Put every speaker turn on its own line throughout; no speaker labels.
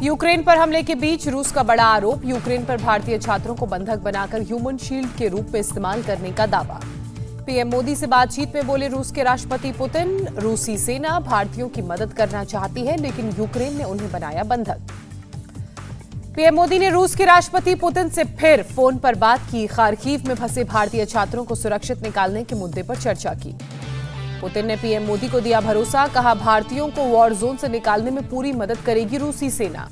Ukraine पर हमले के बीच रूस का बड़ा आरोप। यूक्रेन पर भारतीय छात्रों को बंधक बनाकर ह्यूमन शील्ड के रूप में इस्तेमाल करने का दावा। पीएम मोदी से बातचीत में बोले रूस के राष्ट्रपति पुतिन, रूसी सेना भारतीयों की मदद करना चाहती है, लेकिन यूक्रेन ने उन्हें बनाया बंधक। पीएम मोदी ने रूस के राष्ट्रपति पुतिन से फिर फोन पर बात की। खार्किव में फंसे भारतीय छात्रों को सुरक्षित निकालने के मुद्दे पर चर्चा की। पुतिन ने पीएम मोदी को दिया भरोसा, कहा भारतीयों को वॉर जोन से निकालने में पूरी मदद करेगी रूसी सेना।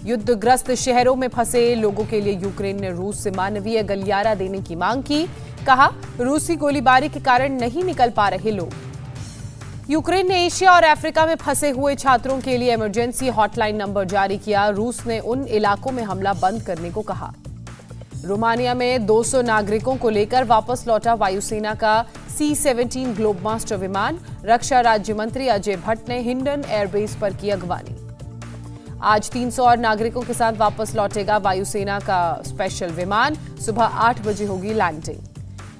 युद्धग्रस्त शहरों में फंसे लोगों के लिए यूक्रेन ने रूस से मानवीय गलियारा देने की मांग की। कहा रूसी गोलीबारी के कारण नहीं निकल पा रहे लोग। यूक्रेन ने एशिया और अफ्रीका में फंसे हुए छात्रों के लिए इमरजेंसी हॉटलाइन नंबर जारी किया। रूस ने उन इलाकों में हमला बंद करने को कहा। रोमानिया में 200 नागरिकों को लेकर वापस लौटा वायुसेना का C-17 ग्लोबमास्टर विमान। रक्षा राज्य मंत्री अजय भट्ट ने हिंडन एयरबेस पर की अगवानी। आज 300 और नागरिकों के साथ वापस लौटेगा वायुसेना का स्पेशल विमान। सुबह 8 बजे होगी लैंडिंग।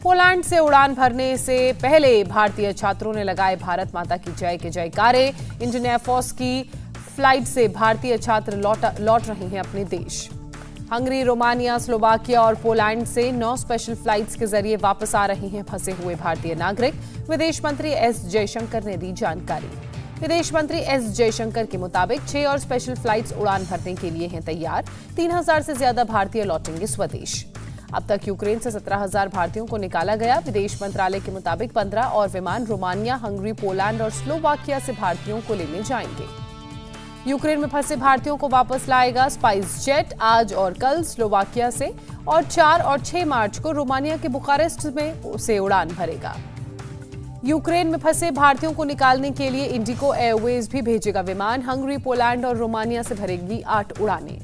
पोलैंड से उड़ान भरने से पहले भारतीय छात्रों ने लगाए भारत माता की जय के जयकारे। इंडियन एयरफोर्स की फ्लाइट से भारतीय छात्र लौट रहे हैं अपने देश। हंगरी, रोमानिया, स्लोवाकिया और पोलैंड से 9 स्पेशल फ्लाइट्स के जरिए वापस आ रहे हैं फंसे हुए भारतीय नागरिक। विदेश मंत्री एस जयशंकर ने दी जानकारी। विदेश मंत्री एस जयशंकर के मुताबिक 6 और स्पेशल फ्लाइट्स उड़ान भरने के लिए हैं तैयार। 3000 से ज्यादा भारतीय लौटेंगे स्वदेश। अब तक यूक्रेन से 17,000 भारतीयों को निकाला गया। विदेश मंत्रालय के मुताबिक 15 और विमान रोमानिया, हंगरी, पोलैंड और स्लोवाकिया से भारतीयों को लेने जाएंगे। यूक्रेन में फंसे भारतीयों को वापस लाएगा स्पाइस जेट आज और कल स्लोवाकिया से, और 4 और 6 मार्च को रोमानिया के बुखारेस्ट में से उड़ान भरेगा। यूक्रेन में फंसे भारतीयों को निकालने के लिए इंडिगो एयरवेज भी भेजेगा विमान। हंगरी, पोलैंड और रोमानिया से भरेगी 8 उड़ानें।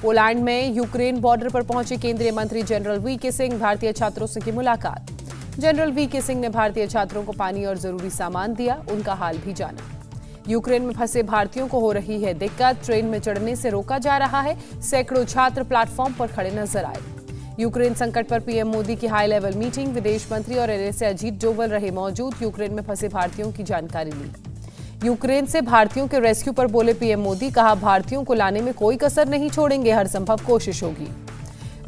पोलैंड में यूक्रेन बॉर्डर पर पहुंचे केंद्रीय मंत्री जनरल वीके सिंह, भारतीय छात्रों से की मुलाकात। जनरल वीके सिंह ने भारतीय छात्रों को पानी और जरूरी सामान दिया, उनका हाल भी जाना। यूक्रेन में फंसे भारतीयों को हो रही है दिक्कत, ट्रेन में चढ़ने से रोका जा रहा है। सैकड़ों छात्र प्लेटफॉर्म पर खड़े नजर आए। यूक्रेन संकट पर पीएम मोदी की हाई लेवल मीटिंग। विदेश मंत्री और एनएसए अजीत डोवल रहे मौजूद। यूक्रेन में फंसे भारतीयों की जानकारी ली। यूक्रेन से भारतीयों के रेस्क्यू पर बोले पीएम मोदी, कहा भारतीयों को लाने में कोई कसर नहीं छोड़ेंगे, हर संभव कोशिश होगी।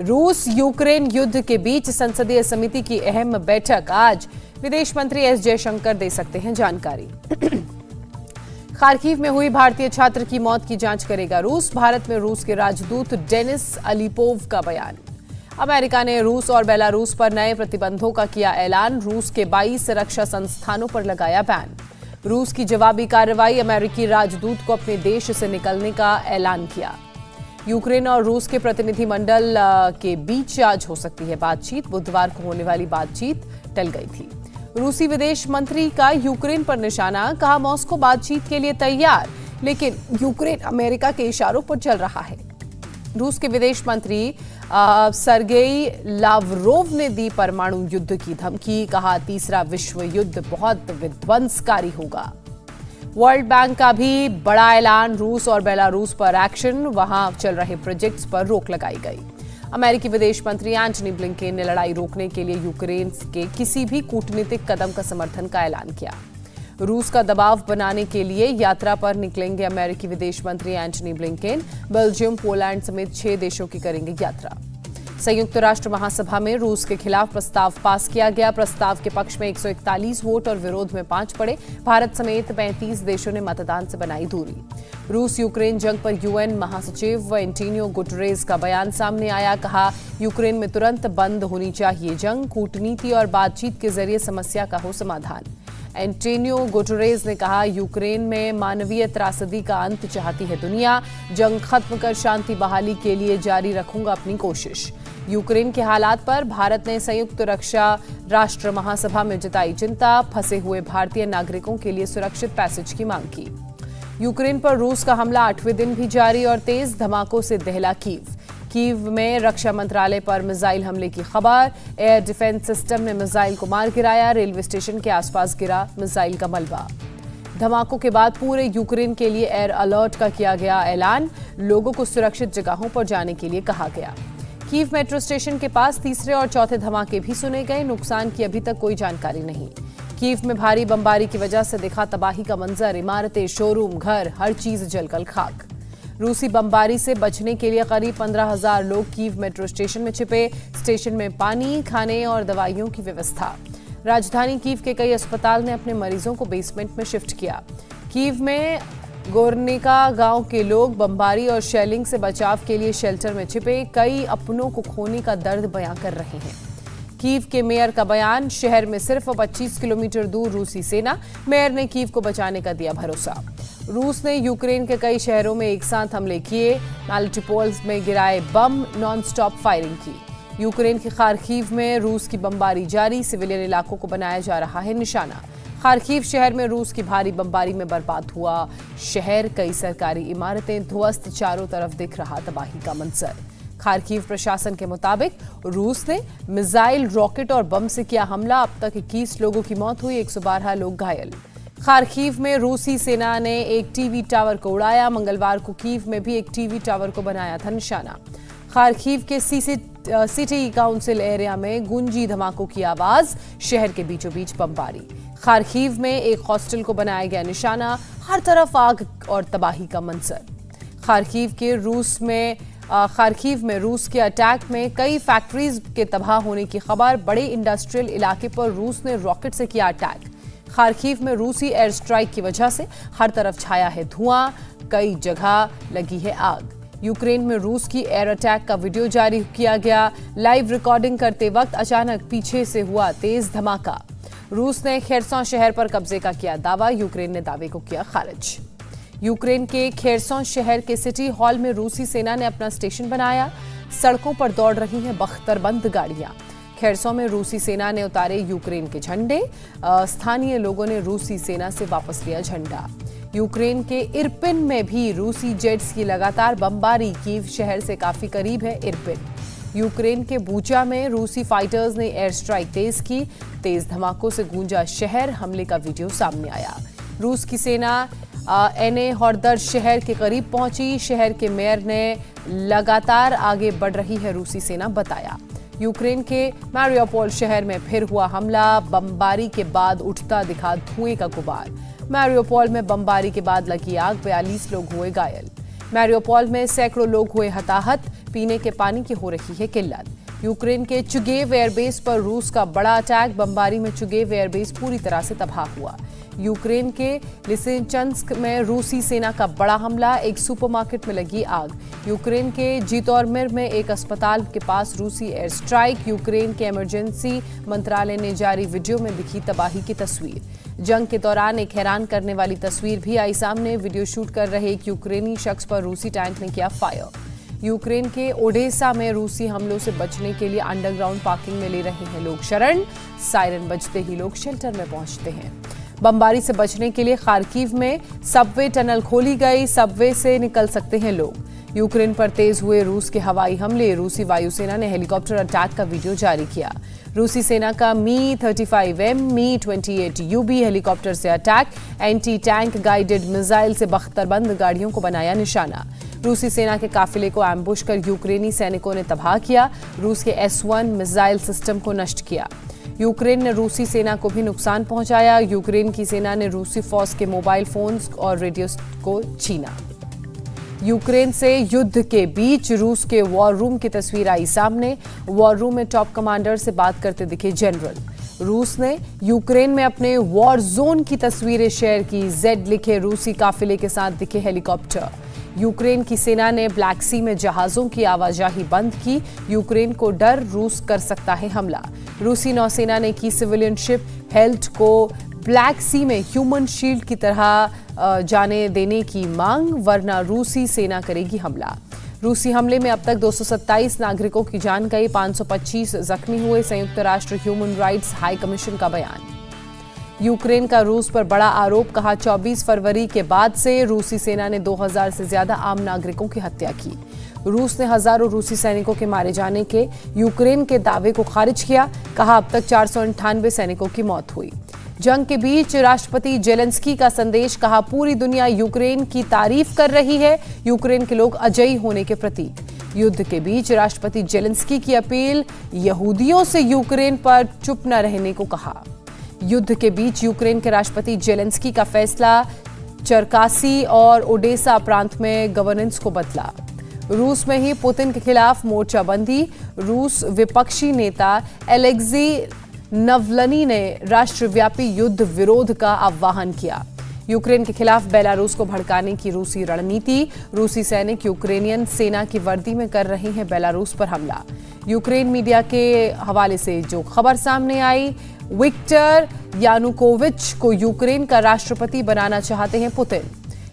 रूस यूक्रेन युद्ध के बीच संसदीय समिति की अहम बैठक आज। विदेश मंत्री एस जयशंकर दे सकते हैं जानकारी। खार्किव में हुई भारतीय छात्र की मौत की जांच करेगा रूस। भारत में रूस के राजदूत डेनिस अलीपोव का बयान। अमेरिका ने रूस और बेलारूस पर नए प्रतिबंधों का किया ऐलान। रूस के 22 रक्षा संस्थानों पर लगाया बैन। रूस की जवाबी कार्रवाई, अमेरिकी राजदूत को अपने देश से निकलने का ऐलान किया। यूक्रेन और रूस के प्रतिनिधिमंडल के बीच आज हो सकती है बातचीत। बुधवार को होने वाली बातचीत टल गई थी। रूसी विदेश मंत्री का यूक्रेन पर निशाना, कहा मॉस्को बातचीत के लिए तैयार, लेकिन यूक्रेन अमेरिका के इशारों पर चल रहा है। रूस के विदेश मंत्री सरगेई लावरोव ने दी परमाणु युद्ध की धमकी। कहा तीसरा विश्व युद्ध बहुत विध्वंसकारी होगा। वर्ल्ड बैंक का भी बड़ा ऐलान, रूस और बेलारूस पर एक्शन, वहां चल रहे प्रोजेक्ट्स पर रोक लगाई गई। अमेरिकी विदेश मंत्री एंटनी ब्लिंकेन ने लड़ाई रोकने के लिए यूक्रेन के किसी भी कूटनीतिक कदम का समर्थन का ऐलान किया। रूस का दबाव बनाने के लिए यात्रा पर निकलेंगे अमेरिकी विदेश मंत्री एंटनी ब्लिंकेन। बेल्जियम, पोलैंड समेत 6 देशों की करेंगे यात्रा। संयुक्त राष्ट्र महासभा में रूस के खिलाफ प्रस्ताव पास किया गया। प्रस्ताव के पक्ष में 141 वोट और विरोध में 5 पड़े। भारत समेत 35 देशों ने मतदान से बनाई दूरी। रूस यूक्रेन जंग पर यूएन महासचिव एंटोनियो गुटेरेस का बयान सामने आया। कहा यूक्रेन में तुरंत बंद होनी चाहिए जंग, कूटनीति और बातचीत के जरिए समस्या का हो समाधान। एंटोनियो गुटेरेस ने कहा यूक्रेन में मानवीय त्रासदी का अंत चाहती है दुनिया। जंग खत्म कर शांति बहाली के लिए जारी रखूंगा अपनी कोशिश। यूक्रेन के हालात पर भारत ने संयुक्त रक्षा राष्ट्र महासभा में जताई चिंता। फंसे हुए भारतीय नागरिकों के लिए सुरक्षित पैसेज की मांग की। यूक्रेन पर रूस का हमला 8वें दिन भी जारी और तेज धमाकों से दहला कीव। कीव में रक्षा मंत्रालय पर मिसाइल हमले की खबर। एयर डिफेंस सिस्टम ने मिसाइल को मार गिराया। रेलवे स्टेशन के आसपास गिरा मिसाइल का मलबा। धमाकों के बाद पूरे यूक्रेन के लिए एयर अलर्ट का किया गया ऐलान। लोगों को सुरक्षित जगहों पर जाने के लिए कहा गया। कीव मेट्रो स्टेशन के पास तीसरे और चौथे धमाके भी सुने गए। नुकसान की अभी तक कोई जानकारी नहीं। कीव में भारी बमबारी की वजह से दिखा तबाही का मंजर। इमारतें, शोरूम, घर, हर चीज जलकर खाक। रूसी बमबारी से बचने के लिए करीब 15,000 लोग कीव मेट्रो स्टेशन में छिपे। स्टेशन में पानी, खाने और दवाइयों की व्यवस्था। राजधानी कीव के कई अस्पताल ने अपने मरीजों को बेसमेंट में शिफ्ट किया। कीव में गोरनिका गांव के लोग बमबारी और शेलिंग से बचाव के लिए शेल्टर में छिपे। कई अपनों को खोने का दर्द बयां कर रहे हैं। कीव के मेयर का बयान, शहर में सिर्फ 25 किलोमीटर दूर रूसी सेना। मेयर ने कीव को बचाने का दिया भरोसा। रूस ने यूक्रेन के कई शहरों में एक साथ हमले किए। मारिउपोल में गिराए बम, नॉन स्टॉप फायरिंग की। यूक्रेन के खार्किव में रूस की बमबारी जारी। सिविलियन इलाकों को बनाया जा रहा है निशाना। खार्किव शहर में रूस की भारी बमबारी में बर्बाद हुआ शहर। कई सरकारी इमारतें ध्वस्त, चारों तरफ दिख रहा तबाही का मंजर। खार्किव प्रशासन के मुताबिक रूस ने मिसाइल, रॉकेट और बम से किया हमला। अब तक 21 लोगों की मौत हुई, 112 लोग घायल। खार्किव में रूसी सेना ने एक टीवी टावर को उड़ाया। मंगलवार को कीव में भी एक टीवी टावर को बनाया था निशाना। खार्किव के सिटी काउंसिल एरिया में गूंजी धमाकों की आवाज। शहर के बीचों बीच बमबारी। खार्किव में एक हॉस्टल को बनाया गया निशाना। हर तरफ आग और तबाही का मंजर। खार्किव में रूस के अटैक में कई फैक्ट्रीज के तबाह होने की खबर। बड़े इंडस्ट्रियल इलाके पर रूस ने रॉकेट से किया अटैक। खार्किव में रूसी एयर स्ट्राइक की वजह से हर तरफ छाया है धुआं। कई जगह लगी है आग। यूक्रेन में रूस की एयर अटैक का वीडियो जारी किया गया। लाइव रिकॉर्डिंग करते वक्त अचानक पीछे से हुआ तेज धमाका। रूस ने खेरसों शहर पर कब्जे का किया दावा। यूक्रेन ने दावे को किया खारिज। यूक्रेन के खेरसों शहर के सिटी हॉल में रूसी सेना ने अपना स्टेशन बनाया। सड़कों पर दौड़ रही हैं बख्तरबंद गाड़ियां। खेरसों में रूसी सेना ने उतारे यूक्रेन के झंडे। स्थानीय लोगों ने रूसी सेना से वापस लिया झंडा। यूक्रेन के इरपिन में भी रूसी जेट्स की लगातार बमबारी। कीव शहर से काफी करीब है इरपिन। यूक्रेन के बूचा में रूसी फाइटर्स ने एयर स्ट्राइक तेज की। तेज धमाकों से गूंजा शहर। हमले का वीडियो सामने आया। रूस की सेना एने हॉर्दर शहर के करीब पहुंची। शहर के मेयर ने लगातार आगे बढ़ रही है रूसी सेना बताया। यूक्रेन के मारिउपोल शहर में फिर हुआ हमला। बमबारी के बाद उठता दिखा धुएं का गुबार। मारिउपोल में बमबारी के बाद लगी आग, 42 लोग हुए घायल। मारिउपोल में सैकड़ों लोग हुए हताहत। पीने के पानी की हो रही है किल्लत। यूक्रेन के चुगेव एयरबेस पर रूस का बड़ा अटैक। बमबारी में चुगेव एयरबेस पूरी तरह से तबाह हुआ। यूक्रेन के लिसिचंस्क में रूसी सेना का बड़ा हमला। एक सुपरमार्केट में लगी आग। यूक्रेन के जितोर्मिर में एक अस्पताल के पास रूसी एयर स्ट्राइक। यूक्रेन के इमरजेंसी मंत्रालय ने जारी वीडियो में दिखी तबाही की तस्वीर। जंग के दौरान एक हैरान करने वाली तस्वीर भी आई सामने। वीडियो शूट कर रहे एक यूक्रेनी शख्स पर रूसी टैंक ने किया फायर। यूक्रेन के ओडेसा में रूसी हमलों से बचने के लिए अंडरग्राउंड पार्किंग में ले रहे हैं लोग शरण। सायरन बजते ही लोग शेल्टर में पहुंचते हैं। बमबारी से बचने के लिए खार्किव में सबवे टनल खोली गई। सबवे से निकल सकते हैं लोग। यूक्रेन पर तेज हुए रूस के हवाई हमले। रूसी वायुसेना ने हेलीकॉप्टर अटैक का वीडियो जारी किया। रूसी सेना का मी-35M, मी-28UB हेलीकॉप्टर से attack. Anti tank guided missile से बख्तरबंद गाड़ियों को बनाया निशाना। रूसी सेना के काफिले को एम्बुश कर यूक्रेनी सैनिकों ने तबाह किया। रूस के S-1 मिसाइल सिस्टम को नष्ट किया। यूक्रेन ने रूसी सेना को भी नुकसान पहुंचाया। यूक्रेन की सेना ने रूसी फौज के मोबाइल फोन्स और रेडियो को छीना। यूक्रेन से युद्ध के बीच रूस के वॉर रूम की तस्वीर आई सामने। वॉर रूम में टॉप कमांडर से बात करते दिखे जनरल। रूस ने यूक्रेन में अपने वॉर जोन की तस्वीरें शेयर की। Z लिखे रूसी काफिले के साथ दिखे हेलीकॉप्टर। यूक्रेन की सेना ने ब्लैक सी में जहाजों की आवाजाही बंद की। यूक्रेन को डर, रूस कर सकता है हमला। रूसी नौसेना ने की सिविलियन शिप हेल्ट को ब्लैक सी में ह्यूमन शील्ड की तरह जाने देने की मांग, वरना रूसी सेना करेगी हमला। रूसी हमले में अब तक 227 नागरिकों की जान गई, 525 जख्मी हुए। संयुक्त राष्ट्र ह्यूमन राइट्स हाई कमीशन का बयान। यूक्रेन का रूस पर बड़ा आरोप, कहा 24 फरवरी के बाद से रूसी सेना ने 2000 से ज्यादा आम नागरिकों की हत्या की। रूस ने हजारों रूसी सैनिकों के मारे जाने के यूक्रेन के दावे को खारिज किया। कहा अब तक 498 सैनिकों की मौत हुई। जंग के बीच राष्ट्रपति जेलेंस्की का संदेश, कहा पूरी दुनिया यूक्रेन की तारीफ कर रही है। यूक्रेन के लोग अजयी होने के प्रतीक। युद्ध के बीच राष्ट्रपति जेलेंस्की की अपील, यहूदियों से यूक्रेन पर चुप न रहने को कहा। युद्ध के बीच यूक्रेन के राष्ट्रपति जेलेंस्की का फैसला, चरकासी और ओडेसा प्रांत में गवर्नेंस को बदला। रूस में ही पुतिन के खिलाफ मोर्चाबंदी। रूस विपक्षी नेता एलेक्सी नवलनी ने राष्ट्रव्यापी युद्ध विरोध का आह्वान किया। यूक्रेन के खिलाफ बेलारूस को भड़काने की रूसी रणनीति। रूसी सैनिक यूक्रेनियन सेना की वर्दी में कर रहे हैं बेलारूस पर हमला। यूक्रेन मीडिया के हवाले से जो खबर सामने आई, विक्टर यानुकोविच को यूक्रेन का राष्ट्रपति बनाना चाहते हैं पुतिन।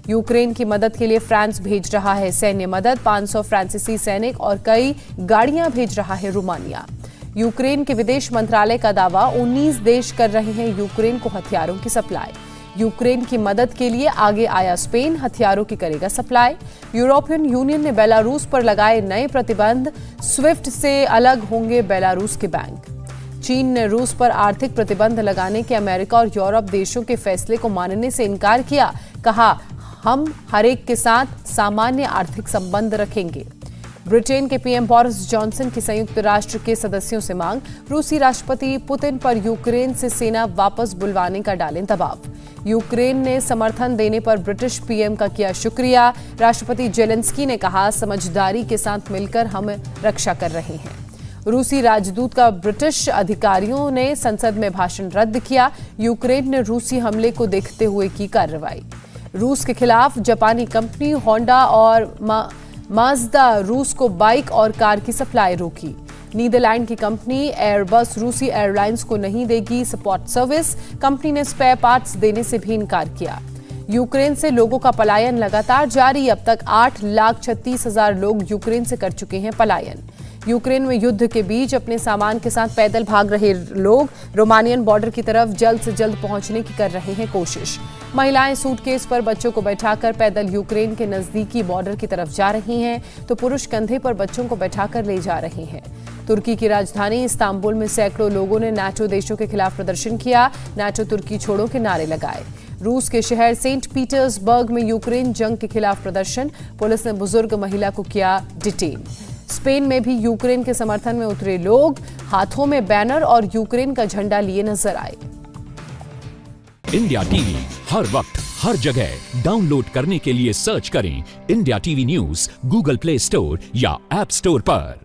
यूक्रेन की मदद के लिए फ्रांस भेज रहा है सैन्य मदद। 500 फ्रांसीसी सैनिक और कई गाड़ियां भेज रहा है रोमानिया। यूक्रेन के विदेश मंत्रालय का दावा, 19 देश कर रहे हैं यूक्रेन को हथियारों की सप्लाई। यूक्रेन की मदद के लिए आगे आया स्पेन, हथियारों की करेगा सप्लाई। यूरोपियन यूनियन ने बेलारूस पर लगाए नए प्रतिबंध। स्विफ्ट से अलग होंगे बेलारूस के बैंक। चीन ने रूस पर आर्थिक प्रतिबंध लगाने के अमेरिका और यूरोप देशों के फैसले को मानने से इनकार किया। कहा, हम हरेक के साथ सामान्य आर्थिक संबंध रखेंगे। ब्रिटेन के पीएम बोरिस जॉनसन की संयुक्त राष्ट्र के सदस्यों से मांग। रूसी राष्ट्रपति पुतिन पर यूक्रेन से सेना वापस बुलवाने का डालें दबाव। यूक्रेन ने समर्थन देने पर ब्रिटिश पीएम का किया शुक्रिया। राष्ट्रपति जेलेंस्की ने कहा, समझदारी के साथ मिलकर हम रक्षा कर रहे हैं। रूसी राजदूत का ब्रिटिश अधिकारियों ने संसद में भाषण रद्द किया। यूक्रेन ने रूसी हमले को देखते हुए की कार्रवाई। रूस के खिलाफ जापानी कंपनी होंडा और माजदा रूस को बाइक और कार की सप्लाई रोकी। नीदरलैंड की कंपनी एयरबस रूसी एयरलाइंस को नहीं देगी सपोर्ट सर्विस। कंपनी ने स्पेयर पार्ट्स देने से भी इनकार किया। यूक्रेन से लोगों का पलायन लगातार जारी। अब तक 8,36,000 लोग यूक्रेन से कर चुके हैं पलायन। यूक्रेन में युद्ध के बीच अपने सामान के साथ पैदल भाग रहे लोग रोमानियन बॉर्डर की तरफ जल्द से जल्द पहुंचने की कर रहे हैं कोशिश। महिलाएं सूटकेस पर बच्चों को बैठाकर पैदल यूक्रेन के नजदीकी बॉर्डर की तरफ जा रही हैं, तो पुरुष कंधे पर बच्चों को बैठाकर ले जा रहे हैं। तुर्की की राजधानी इस्तांबुल में सैकड़ों लोगों ने नाटो देशों के खिलाफ प्रदर्शन किया। नाटो तुर्की छोड़ो के नारे लगाए। रूस के शहर सेंट पीटर्सबर्ग में यूक्रेन जंग के खिलाफ प्रदर्शन। पुलिस ने बुजुर्ग महिला को किया डिटेन। स्पेन में भी यूक्रेन के समर्थन में उतरे लोग हाथों में बैनर और यूक्रेन का झंडा लिए नजर आए।
इंडिया टीवी हर वक्त हर जगह डाउनलोड करने के लिए सर्च करें India TV news Google play store या ऐप स्टोर पर।